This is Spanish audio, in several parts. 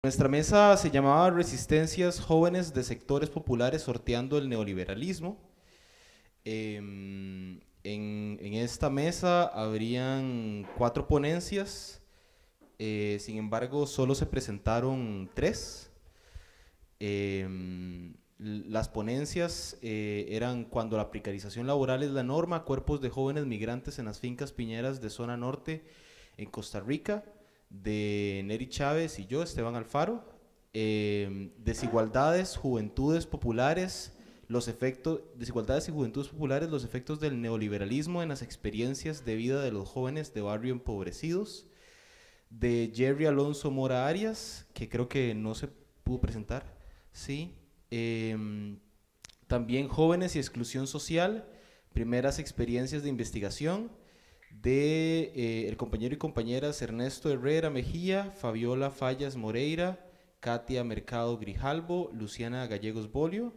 Nuestra mesa se llamaba Resistencias Jóvenes de Sectores Populares Sorteando el Neoliberalismo. En esta mesa habrían 4 ponencias, sin embargo solo se presentaron 3. Las ponencias eran Cuando la precarización laboral es la norma, cuerpos de jóvenes migrantes en las fincas piñeras de zona norte en Costa Rica, de Neri Chávez y yo, Esteban Alfaro. Desigualdades, juventudes populares, desigualdades y juventudes populares, los efectos del neoliberalismo en las experiencias de vida de los jóvenes de barrio empobrecidos, de Jerry Alonso Mora Arias, que creo que no se pudo presentar, sí. También Jóvenes y Exclusión Social, primeras experiencias de investigación, de el compañero y compañeras Ernesto Herrera Mejía, Fabiola Fallas Moreira, Katia Mercado Grijalbo, Luciana Gallegos Bolio,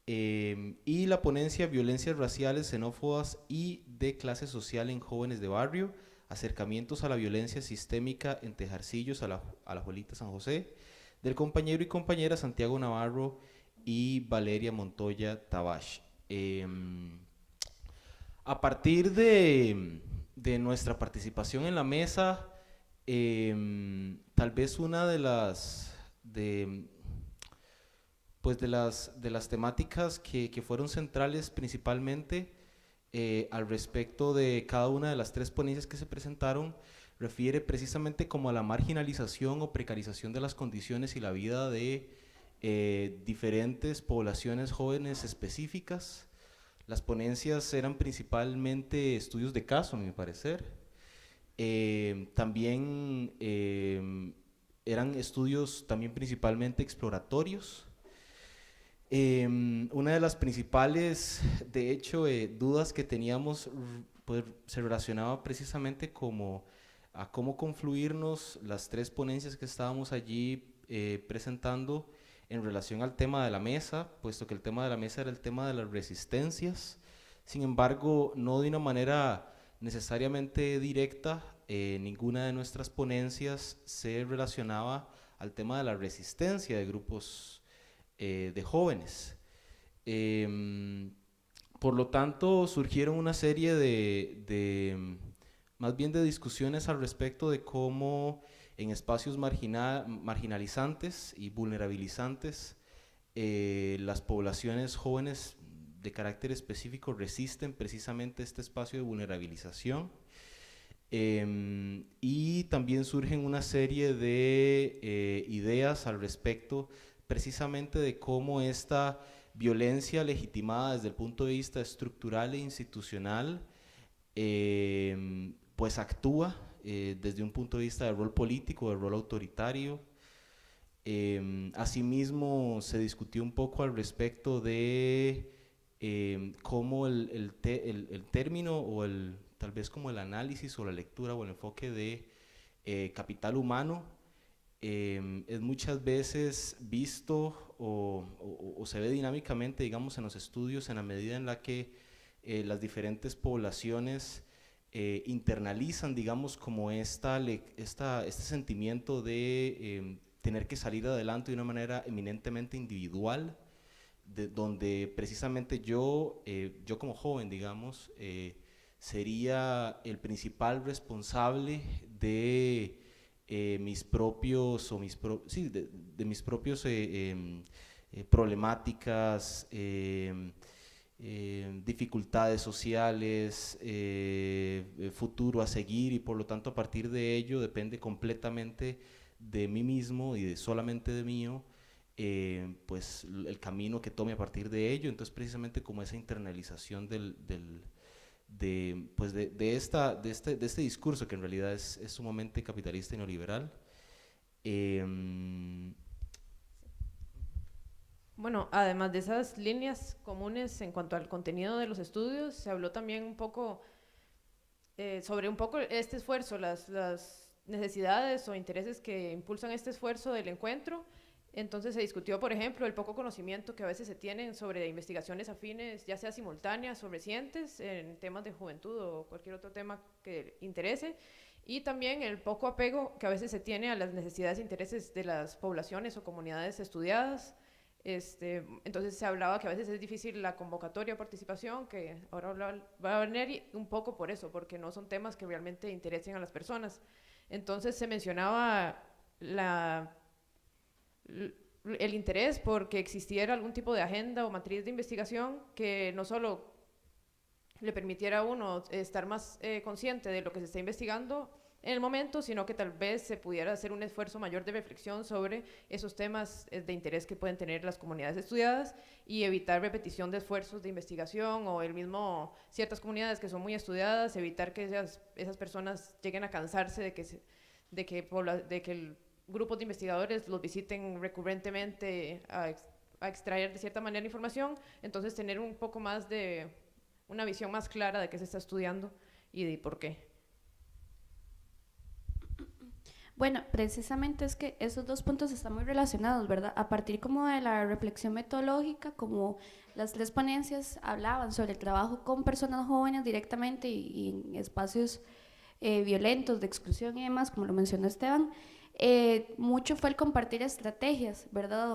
y la ponencia Violencias Raciales, Xenófobas y de Clase Social en Jóvenes de Barrio, acercamientos a la violencia sistémica en Tejarcillos, Alajuelita, San José, del compañero y compañera Santiago Navarro y Valeria Montoya Tabash. A partir de nuestra participación en la mesa, tal vez una de las temáticas que fueron centrales principalmente al respecto de cada una de las 3 ponencias que se presentaron refiere precisamente como a la marginalización o precarización de las condiciones y la vida de diferentes poblaciones jóvenes específicas. Las ponencias eran principalmente estudios de caso, a mi parecer. También eran estudios también principalmente exploratorios. Una de las principales, de hecho, dudas que teníamos pues, se relacionaba precisamente como a cómo confluirnos las 3 ponencias que estábamos allí presentando en relación al tema de la mesa, puesto que el tema de la mesa era el tema de las resistencias. Sin embargo, no de una manera necesariamente directa, ninguna de nuestras ponencias se relacionaba al tema de la resistencia de grupos de jóvenes. Eh, por lo tanto, surgieron una serie más bien de discusiones al respecto de cómo en espacios marginalizantes y vulnerabilizantes las poblaciones jóvenes de carácter específico resisten precisamente este espacio de vulnerabilización. Y también surgen una serie de ideas al respecto precisamente de cómo esta violencia legitimada desde el punto de vista estructural e institucional pues actúa desde un punto de vista de rol político, de rol autoritario. Asimismo se discutió un poco al respecto de cómo el término o tal vez como el análisis o la lectura o el enfoque de capital humano es muchas veces visto o se ve dinámicamente, digamos, en los estudios en la medida en la que las diferentes poblaciones internalizan, digamos, como este sentimiento de tener que salir adelante de una manera eminentemente individual, donde precisamente yo como joven, digamos, sería el principal responsable de mis propios, sí, de mis propios problemáticas, dificultades sociales, futuro a seguir, y por lo tanto a partir de ello depende completamente de mí mismo y solamente de mío, pues el camino que tome a partir de ello. Entonces precisamente como esa internalización de este discurso que en realidad es sumamente capitalista y neoliberal. Eh, Bueno, además de esas líneas comunes en cuanto al contenido de los estudios, se habló también un poco sobre un poco este esfuerzo, las necesidades o intereses que impulsan este esfuerzo del encuentro. Entonces se discutió, por ejemplo, el poco conocimiento que a veces se tienen sobre investigaciones afines, ya sea simultáneas o recientes, en temas de juventud o cualquier otro tema que interese. y también el poco apego que a veces se tiene a las necesidades e intereses de las poblaciones o comunidades estudiadas. Entonces se hablaba que a veces es difícil la convocatoria o participación, que ahora va a venir un poco por eso, porque no son temas que realmente interesen a las personas. Entonces se mencionaba el interés porque existiera algún tipo de agenda o matriz de investigación que no solo le permitiera a uno estar más consciente de lo que se está investigando en el momento, sino que tal vez se pudiera hacer un esfuerzo mayor de reflexión sobre esos temas de interés que pueden tener las comunidades estudiadas y evitar repetición de esfuerzos de investigación o el mismo, ciertas comunidades que son muy estudiadas, evitar que esas personas lleguen a cansarse de que el grupos de investigadores los visiten recurrentemente a extraer de cierta manera información, entonces tener un poco más de una visión más clara de qué se está estudiando y de por qué. Bueno, precisamente es que esos dos puntos están muy relacionados, ¿verdad? A partir como de la reflexión metodológica, como las tres ponencias hablaban sobre el trabajo con personas jóvenes directamente y en espacios violentos, de exclusión y demás, como lo mencionó Esteban, mucho fue el compartir estrategias, ¿verdad?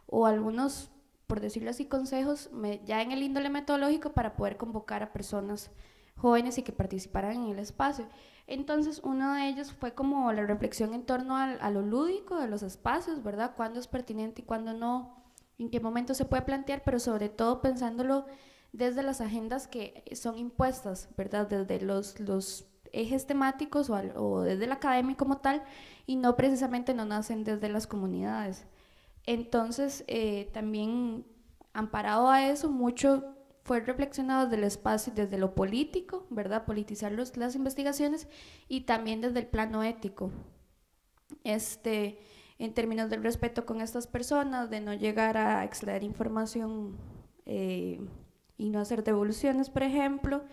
O algunos, por decirlo así, consejos ya en el índole metodológico para poder convocar a personas jóvenes y que participaran en el espacio. Entonces, uno de ellos fue como la reflexión en torno a lo lúdico de los espacios, ¿verdad? Cuándo es pertinente y cuándo no, en qué momento se puede plantear, pero sobre todo pensándolo desde las agendas que son impuestas, ¿verdad? Desde los ejes temáticos o desde la academia como tal, y no precisamente no nacen desde las comunidades. Entonces, también amparado a eso, mucho fue reflexionado desde el espacio, desde lo político, ¿verdad? Politizar las investigaciones y también desde el plano ético. En términos del respeto con estas personas, de no llegar a extraer información y no hacer devoluciones, por ejemplo.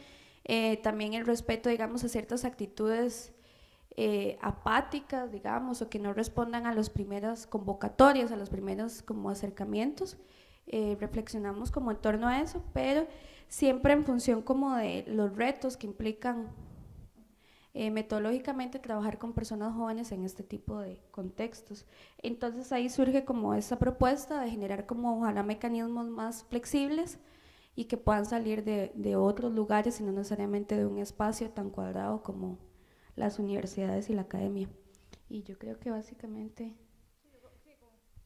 También el respeto, digamos, a ciertas actitudes apáticas, digamos, o que no respondan a las primeras convocatorias, a los primeros como acercamientos. Reflexionamos como en torno a eso, pero siempre en función como de los retos que implican metodológicamente trabajar con personas jóvenes en este tipo de contextos. Entonces ahí surge como esa propuesta de generar como ojalá mecanismos más flexibles y que puedan salir de otros lugares y no necesariamente de un espacio tan cuadrado como las universidades y la academia. Y yo creo que básicamente...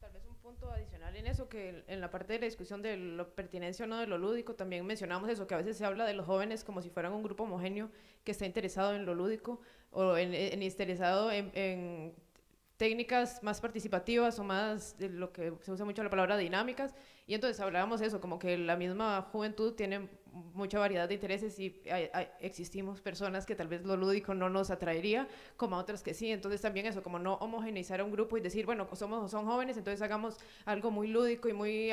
Tal vez un punto adicional en eso, que en la parte de la discusión de la pertinencia o no de lo lúdico, también mencionamos eso, que a veces se habla de los jóvenes como si fueran un grupo homogéneo que está interesado en lo lúdico o interesado en técnicas más participativas o más de lo que se usa mucho la palabra dinámicas, y entonces hablábamos eso, como que la misma juventud tiene mucha variedad de intereses y existimos personas que tal vez lo lúdico no nos atraería, como a otras que sí, entonces también eso, como no homogeneizar a un grupo y decir, bueno, son jóvenes, entonces hagamos algo muy lúdico y muy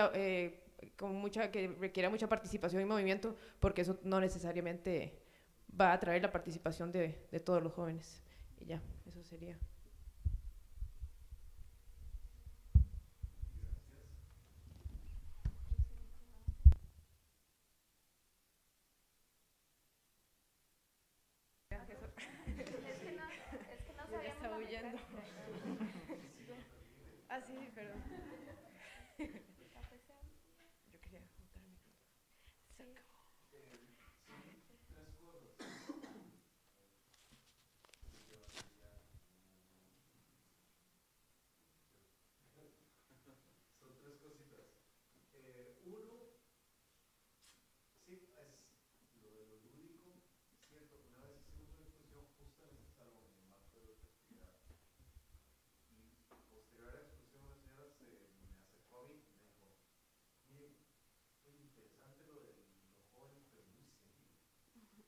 que requiera mucha participación y movimiento, porque eso no necesariamente va a atraer la participación de todos los jóvenes. Y ya, eso sería. Ah, sí, perdón. Yo quería juntar el micrófono. Se acabó. Son tres cositas. Uno, sí, es lo de lo lúdico, cierto, una vez hicimos una exposición justo en este salón, en el marco de otra actividad, y posterior a la exposición una señora se me acercó a mí y me dijo, mire, muy interesante lo de los jóvenes, pero muy serio. Y yo,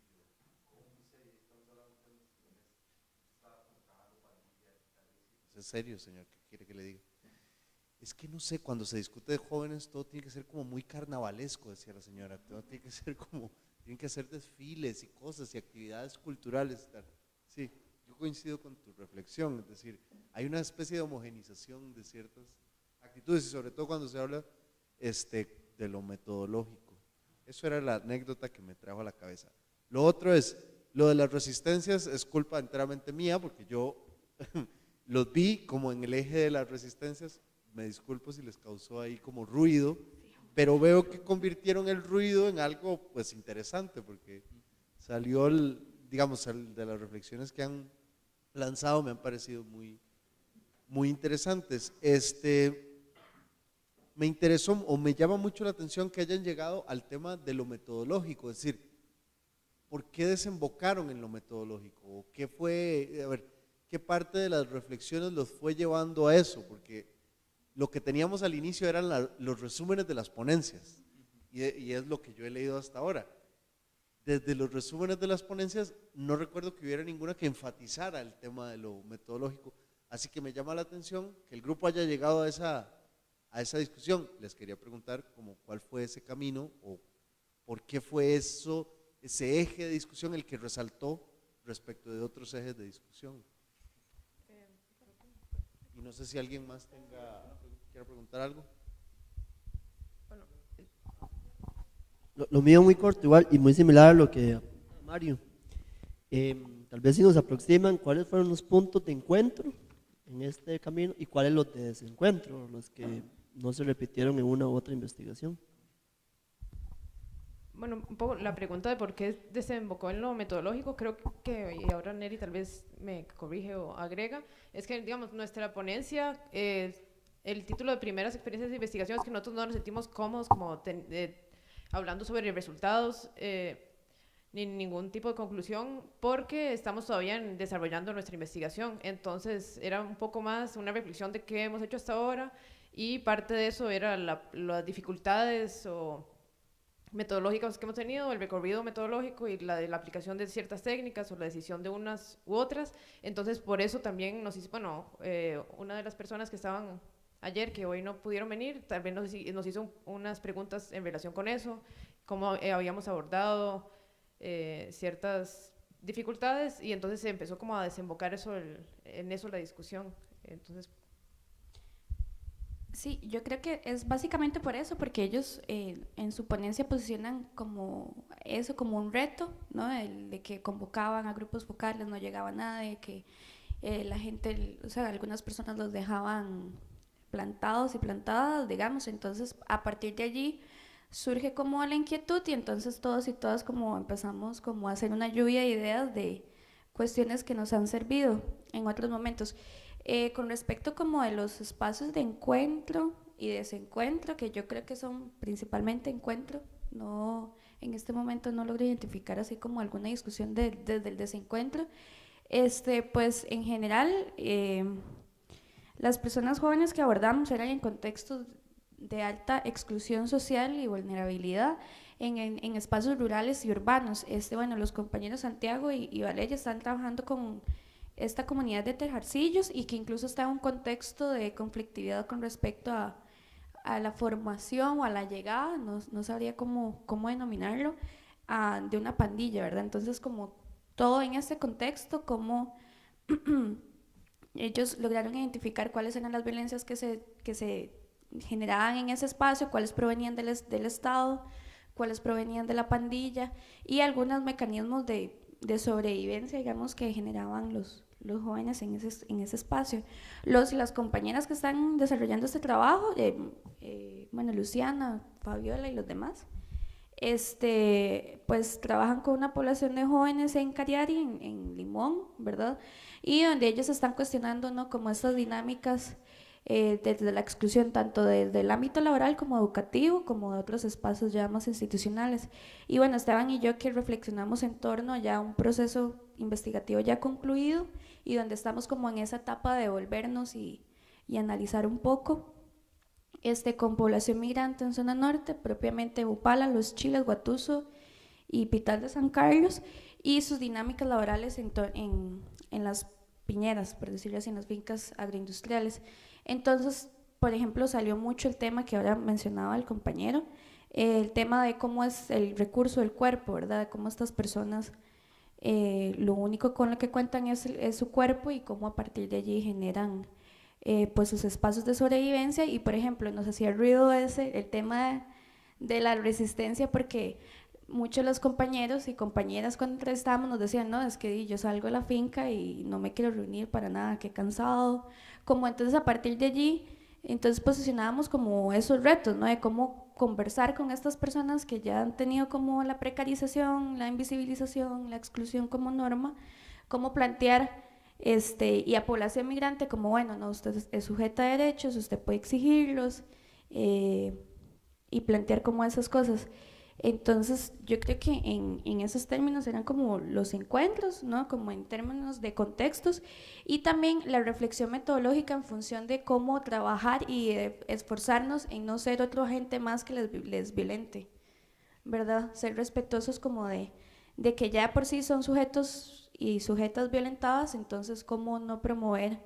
¿cómo muy serio? Estamos hablando de temas que está trabajando para limpiar y tal. Es serio, señor, ¿qué quiere que le diga? Es que no sé, cuando se discute de jóvenes todo tiene que ser como muy carnavalesco, decía la señora, todo tiene que ser como, tienen que hacer desfiles y cosas y actividades culturales y tal. Sí, yo coincido con tu reflexión, es decir, hay una especie de homogenización de ciertas actitudes y sobre todo cuando se habla de lo metodológico. Eso era la anécdota que me trajo a la cabeza. Lo otro es, lo de las resistencias es culpa enteramente mía, porque yo los vi como en el eje de las resistencias. Me disculpo si les causó ahí como ruido, pero veo que convirtieron el ruido en algo pues interesante, porque salió, digamos, de las reflexiones que han lanzado me han parecido muy interesantes. Me interesó o me llama mucho la atención que hayan llegado al tema de lo metodológico, es decir, ¿por qué desembocaron en lo metodológico? ¿O qué fue, a ver, qué parte de las reflexiones los fue llevando a eso? Porque lo que teníamos al inicio eran los resúmenes de las ponencias, y es lo que yo he leído hasta ahora. Desde los resúmenes de las ponencias no recuerdo que hubiera ninguna que enfatizara el tema de lo metodológico, así que me llama la atención que el grupo haya llegado a esa discusión. Les quería preguntar como cuál fue ese camino o por qué fue ese eje de discusión el que resaltó respecto de otros ejes de discusión. Y no sé si alguien más quiera preguntar algo. Bueno, Lo mío muy corto igual y muy similar a lo que Mario. Tal vez si nos aproximan cuáles fueron los puntos de encuentro en este camino y cuáles los de desencuentro, los que no se repitieron en una u otra investigación. bueno, un poco la pregunta de por qué desembocó en lo metodológico, creo que, y ahora Neri tal vez me corrige o agrega, es que, digamos, nuestra ponencia, el título de primeras experiencias de investigación es que nosotros no nos sentimos cómodos como hablando sobre resultados, ni ningún tipo de conclusión, porque estamos todavía desarrollando nuestra investigación. Entonces era un poco más una reflexión de qué hemos hecho hasta ahora, y parte de eso era las dificultades o metodológicas que hemos tenido, el recorrido metodológico y la aplicación de ciertas técnicas o la decisión de unas u otras. Entonces por eso también nos hizo, bueno, una de las personas que estaban ayer, que hoy no pudieron venir, también nos hizo unas preguntas en relación con eso, cómo habíamos abordado ciertas dificultades, y entonces se empezó como a desembocar en eso la discusión. Entonces, Sí, yo creo que es básicamente por eso, porque ellos en su ponencia posicionan como eso, como un reto, ¿no? De que convocaban a grupos focales, no llegaba nadie, que la gente, o sea, algunas personas los dejaban plantados y plantadas, digamos. Entonces a partir de allí surge como la inquietud, y entonces todos y todas como empezamos como a hacer una lluvia de ideas de cuestiones que nos han servido en otros momentos. Con respecto como de los espacios de encuentro y desencuentro, que yo creo que son principalmente encuentro, no, en este momento no logro identificar así como alguna discusión desde el desencuentro. Pues en general las personas jóvenes que abordamos eran en contextos de alta exclusión social y vulnerabilidad en espacios rurales y urbanos. Bueno, los compañeros Santiago y Valeria están trabajando con esta comunidad de tejarcillos, y que incluso está en un contexto de conflictividad con respecto a la formación o a la llegada, no sabría cómo denominarlo, de una pandilla, ¿verdad? Entonces, como todo en este contexto, como ellos lograron identificar cuáles eran las violencias que se generaban en ese espacio, cuáles provenían del Estado, cuáles provenían de la pandilla, y algunos mecanismos de sobrevivencia, digamos, que generaban los jóvenes en ese espacio. Los y las compañeras que están desarrollando este trabajo, bueno, Luciana, Fabiola y los demás, pues trabajan con una población de jóvenes en Cariari, en Limón, ¿verdad? Y donde ellos están cuestionando, ¿no?, como estas dinámicas desde la exclusión, tanto desde el ámbito laboral como educativo, como de otros espacios ya más institucionales. Y bueno, Esteban y yo que reflexionamos en torno a ya un proceso investigativo ya concluido, y donde estamos como en esa etapa de volvernos y analizar un poco con población migrante en zona norte, propiamente Upala, Los Chiles, Guatuso y Pital de San Carlos, y sus dinámicas laborales en las piñeras, por decirlo así, en las fincas agroindustriales. Entonces, por ejemplo, salió mucho el tema que ahora mencionaba el compañero, el tema de cómo es el recurso del cuerpo, ¿verdad? De cómo estas personas lo único con lo que cuentan es su cuerpo, y cómo a partir de allí generan pues sus espacios de sobrevivencia. Y por ejemplo, nos hacía ruido el tema de la resistencia, porque muchos de los compañeros y compañeras cuando entrevistábamos nos decían, no, es que yo salgo de la finca y no me quiero reunir para nada, qué cansado. Como entonces a partir de allí, entonces posicionábamos como esos retos, ¿no? De cómo conversar con estas personas que ya han tenido como la precarización, la invisibilización, la exclusión como norma, cómo plantear y a población migrante como, bueno, no, usted es sujeta a derechos, usted puede exigirlos, y plantear como esas cosas. Entonces, yo creo que en esos términos eran como los encuentros, ¿no? Como en términos de contextos, y también la reflexión metodológica en función de cómo trabajar y esforzarnos en no ser otro agente más que les violente, ¿verdad? Ser respetuosos como de que ya por sí son sujetos y sujetas violentadas, entonces cómo no promover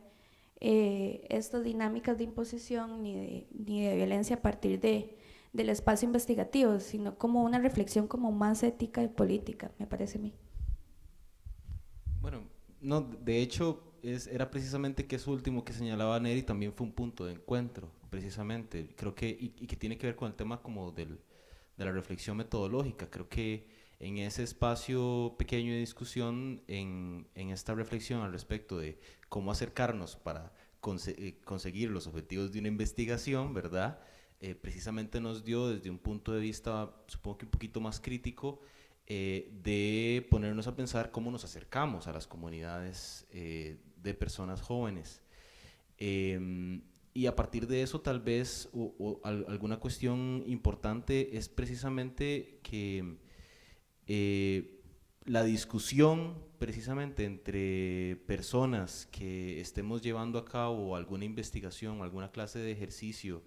estas dinámicas de imposición ni de violencia a partir del espacio investigativo, sino como una reflexión como más ética y política, me parece a mí. Bueno, no, de hecho, era precisamente que eso último que señalaba Neri también fue un punto de encuentro, precisamente. Creo que, y que tiene que ver con el tema como de la reflexión metodológica. Creo que en ese espacio pequeño de discusión, en esta reflexión al respecto de cómo acercarnos para conseguir los objetivos de una investigación, ¿verdad? Precisamente nos dio desde un punto de vista, supongo que un poquito más crítico, de ponernos a pensar cómo nos acercamos a las comunidades de personas jóvenes. Y a partir de eso, tal vez, alguna cuestión importante es precisamente que la discusión precisamente entre personas que estemos llevando a cabo alguna investigación, alguna clase de ejercicio,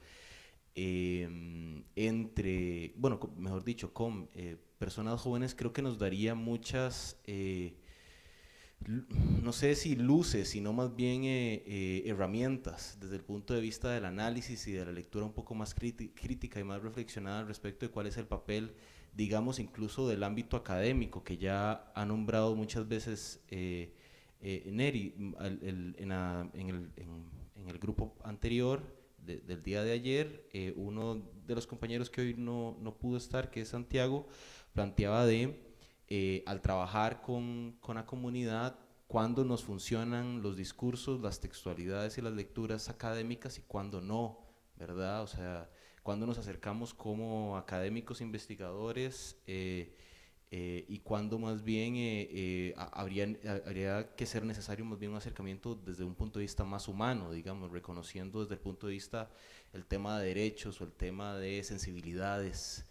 entre, bueno, mejor dicho, con personas jóvenes, creo que nos daría muchas, no sé si luces, sino más bien herramientas desde el punto de vista del análisis y de la lectura un poco más crítica y más reflexionada al respecto de cuál es el papel, digamos, incluso del ámbito académico, que ya ha nombrado muchas veces Neri en el grupo anterior del día de ayer. Uno de los compañeros que hoy no pudo estar, que es Santiago, planteaba al trabajar con la comunidad, cuándo nos funcionan los discursos, las textualidades y las lecturas académicas y cuándo no, ¿verdad? O sea, cuándo nos acercamos como académicos investigadores y cuándo más bien habría que ser necesario más bien un acercamiento desde un punto de vista más humano, digamos, reconociendo desde el punto de vista el tema de derechos o el tema de sensibilidades.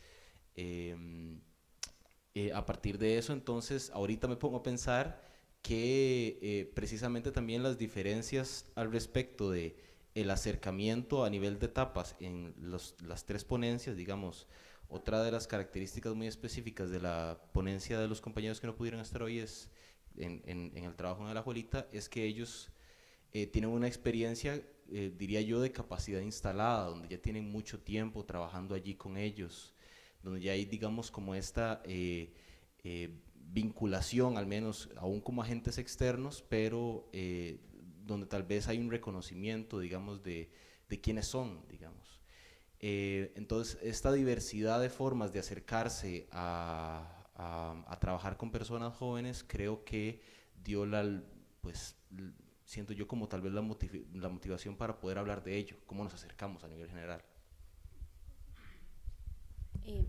A partir de eso, entonces, ahorita me pongo a pensar que precisamente también las diferencias al respecto de el acercamiento a nivel de etapas en las tres ponencias, digamos, otra de las características muy específicas de la ponencia de los compañeros que no pudieron estar hoy es en el trabajo en la Alajuelita, es que ellos tienen una experiencia, diría yo, de capacidad instalada, donde ya tienen mucho tiempo trabajando allí con ellos, donde ya hay, digamos, como esta vinculación, al menos aún como agentes externos, pero donde tal vez hay un reconocimiento, digamos, de quiénes son, digamos. Entonces, esta diversidad de formas de acercarse a trabajar con personas jóvenes, creo que dio pues, siento yo como tal vez la motivación para poder hablar de ello, cómo nos acercamos a nivel general.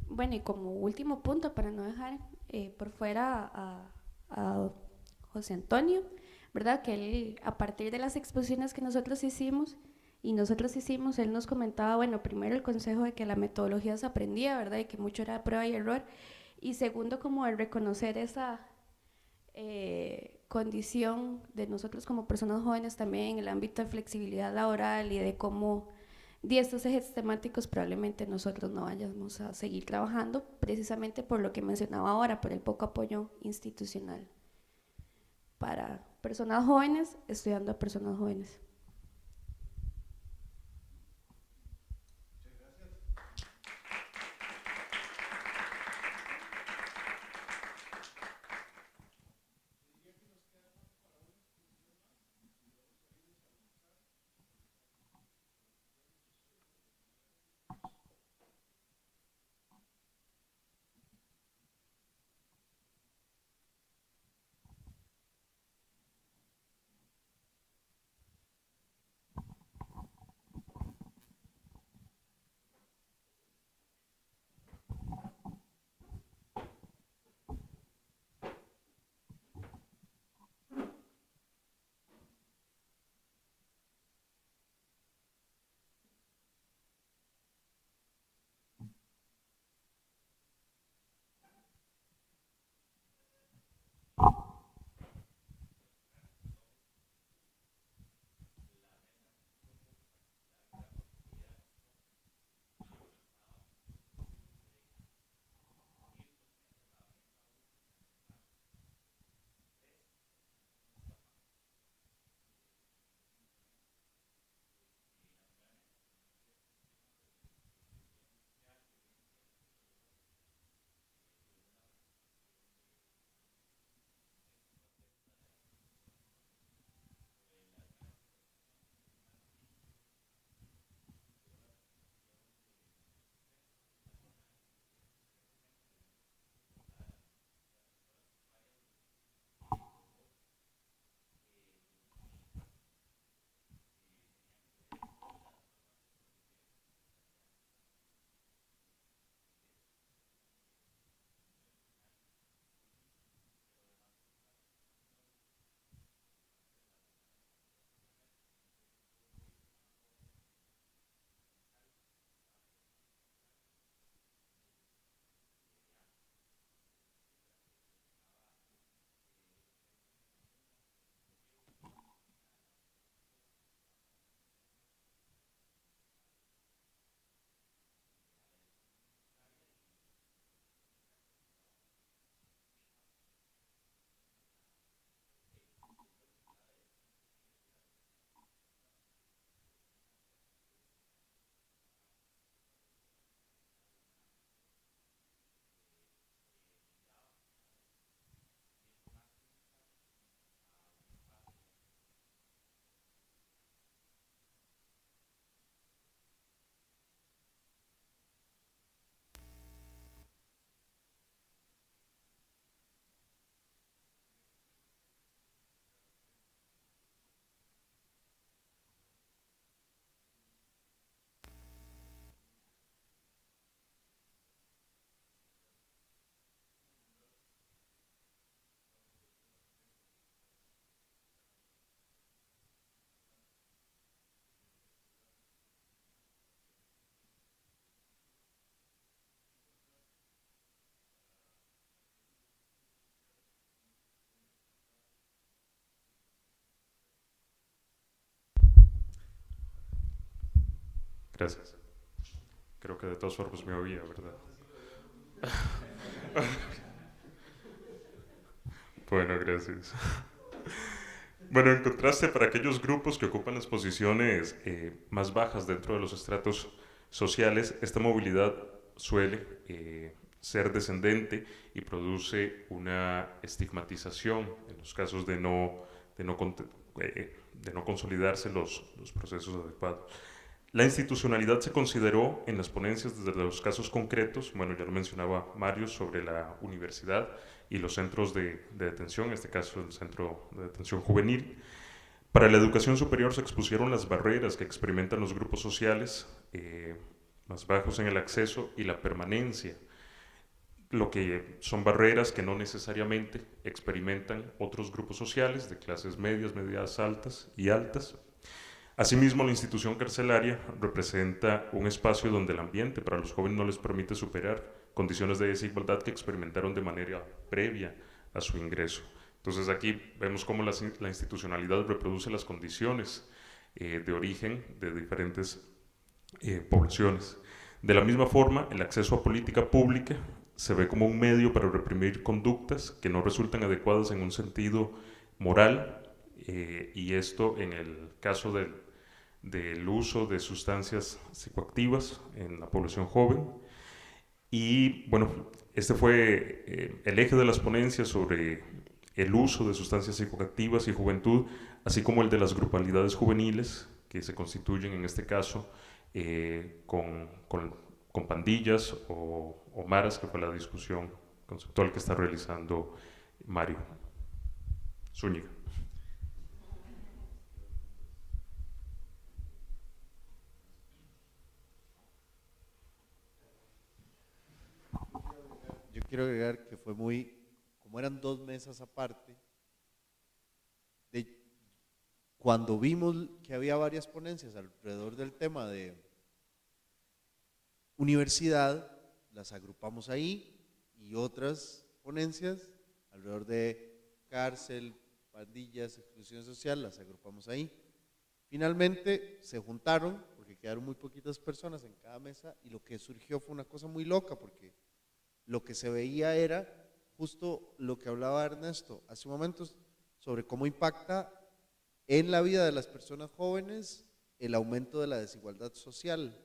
Bueno, y como último punto, para no dejar por fuera a José Antonio, ¿verdad? Que él, a partir de las exposiciones que nosotros hicimos, él nos comentaba, bueno, primero el consejo de que la metodología se aprendía, ¿verdad? Y que mucho era prueba y error. Y segundo, como el reconocer esa condición de nosotros como personas jóvenes también en el ámbito de flexibilidad laboral y de cómo de estos ejes temáticos probablemente nosotros no vayamos a seguir trabajando, precisamente por lo que mencionaba ahora, por el poco apoyo institucional para personas jóvenes, estudiando a personas jóvenes. Gracias. Creo que de todas formas me oía, ¿verdad? Bueno, gracias. Bueno, en contraste, para aquellos grupos que ocupan las posiciones más bajas dentro de los estratos sociales, esta movilidad suele ser descendente y produce una estigmatización en los casos de no consolidarse los procesos adecuados. La institucionalidad se consideró en las ponencias desde los casos concretos, bueno, ya lo mencionaba Mario, sobre la universidad y los centros de detención, en este caso el Centro de Detención Juvenil. Para la educación superior se expusieron las barreras que experimentan los grupos sociales más bajos en el acceso y la permanencia, lo que son barreras que no necesariamente experimentan otros grupos sociales de clases medias, medias altas y altas. Asimismo, la institución carcelaria representa un espacio donde el ambiente para los jóvenes no les permite superar condiciones de desigualdad que experimentaron de manera previa a su ingreso. Entonces aquí vemos cómo la institucionalidad reproduce las condiciones de origen de diferentes poblaciones. De la misma forma, el acceso a política pública se ve como un medio para reprimir conductas que no resultan adecuadas en un sentido moral, y esto en el caso del uso de sustancias psicoactivas en la población joven. Y bueno, este fue el eje de las ponencias sobre el uso de sustancias psicoactivas y juventud, así como el de las grupalidades juveniles, que se constituyen en este caso con pandillas o maras, que fue la discusión conceptual que está realizando Mario Zúñiga. Yo quiero agregar que fue como eran dos mesas aparte, cuando vimos que había varias ponencias alrededor del tema de universidad, las agrupamos ahí, y otras ponencias alrededor de cárcel, pandillas, exclusión social, las agrupamos ahí. Finalmente se juntaron, porque quedaron muy poquitas personas en cada mesa, y lo que surgió fue una cosa muy loca, porque lo que se veía era justo lo que hablaba Ernesto hace momentos sobre cómo impacta en la vida de las personas jóvenes el aumento de la desigualdad social.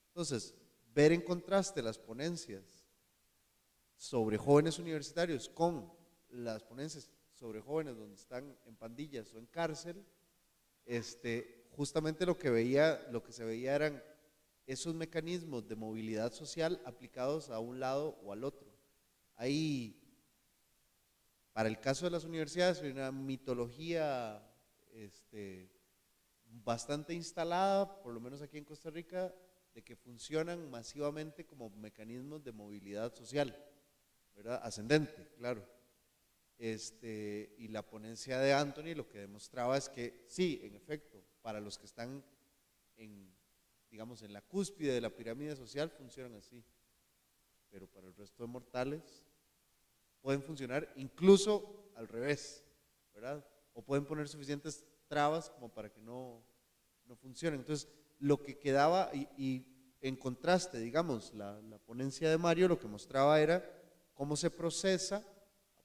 Entonces, ver en contraste las ponencias sobre jóvenes universitarios con las ponencias sobre jóvenes donde están en pandillas o en cárcel, justamente lo que se veía eran esos mecanismos de movilidad social aplicados a un lado o al otro. Hay, para el caso de las universidades, hay una mitología bastante instalada, por lo menos aquí en Costa Rica, de que funcionan masivamente como mecanismos de movilidad social, ¿verdad? Ascendente, claro. Y la ponencia de Anthony lo que demostraba es que sí, en efecto, para los que están digamos, en la cúspide de la pirámide social funcionan así, pero para el resto de mortales pueden funcionar incluso al revés, ¿verdad? O pueden poner suficientes trabas como para que no funcionen. Entonces, lo que quedaba, y en contraste, digamos, la ponencia de Mario lo que mostraba era cómo se procesa,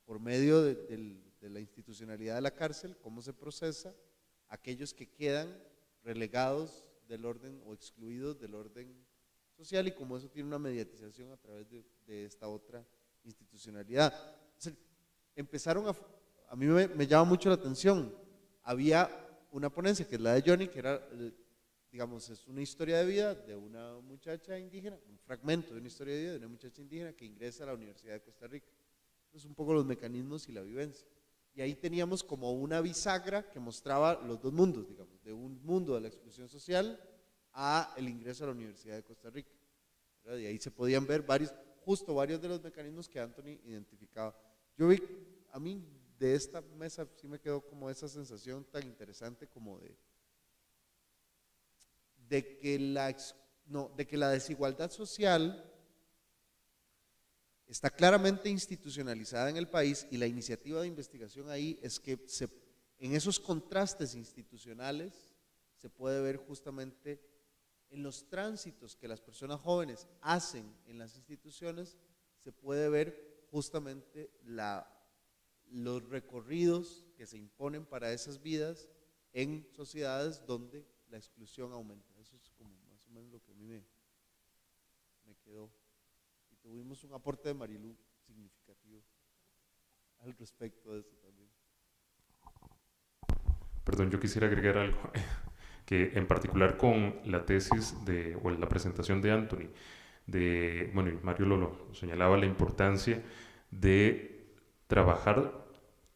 por medio de la institucionalidad de la cárcel, cómo se procesa aquellos que quedan relegados del orden o excluidos del orden social, y cómo eso tiene una mediatización a través de esta otra institucionalidad. Entonces, empezaron a mí me llama mucho la atención, había una ponencia que es la de Johnny, que era, digamos, es una historia de vida de una muchacha indígena, un fragmento de una historia de vida de una muchacha indígena que ingresa a la Universidad de Costa Rica. Entonces, un poco los mecanismos y la vivencia. Y ahí teníamos como una bisagra que mostraba los dos mundos, digamos, de un mundo de la exclusión social a el ingreso a la Universidad de Costa Rica, ¿verdad? Y ahí se podían ver varios de los mecanismos que Anthony identificaba. Yo vi, a mí de esta mesa sí me quedó como esa sensación tan interesante como de que la desigualdad social está claramente institucionalizada en el país, y la iniciativa de investigación ahí es que en esos contrastes institucionales se puede ver justamente en los tránsitos que las personas jóvenes hacen en las instituciones, se puede ver justamente los recorridos que se imponen para esas vidas en sociedades donde la exclusión aumenta. Eso es como más o menos lo que a mí me quedó. Y tuvimos un aporte de Marilu significativo al respecto de eso también. Perdón, yo quisiera agregar algo, que en particular con la tesis o la presentación de Anthony, bueno, y Mario lo señalaba, la importancia de trabajar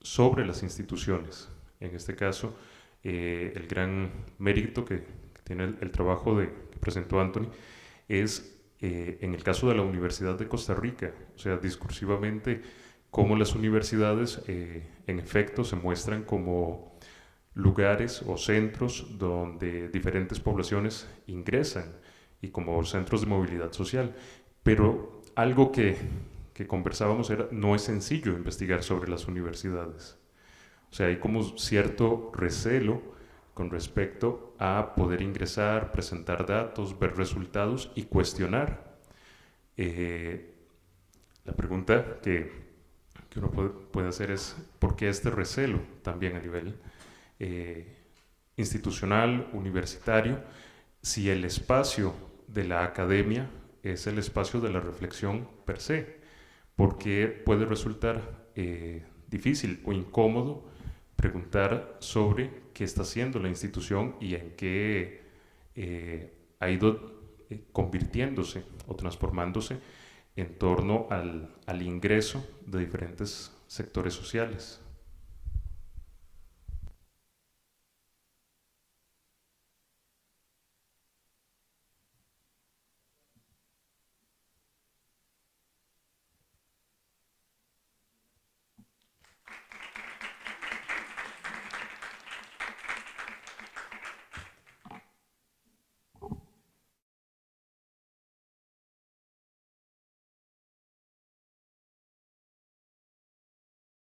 sobre las instituciones. En este caso, el gran mérito que tiene el trabajo que presentó Anthony es, en el caso de la Universidad de Costa Rica, o sea, discursivamente, cómo las universidades, en efecto, se muestran como lugares o centros donde diferentes poblaciones ingresan y como centros de movilidad social. Pero algo que conversábamos era, no es sencillo investigar sobre las universidades. O sea, hay como cierto recelo con respecto a poder ingresar, presentar datos, ver resultados y cuestionar. La pregunta que uno puede hacer es, ¿por qué este recelo también a nivel institucional, universitario, si el espacio de la academia es el espacio de la reflexión per se? Porque puede resultar difícil o incómodo preguntar sobre qué está haciendo la institución y en qué ha ido convirtiéndose o transformándose en torno al ingreso de diferentes sectores sociales.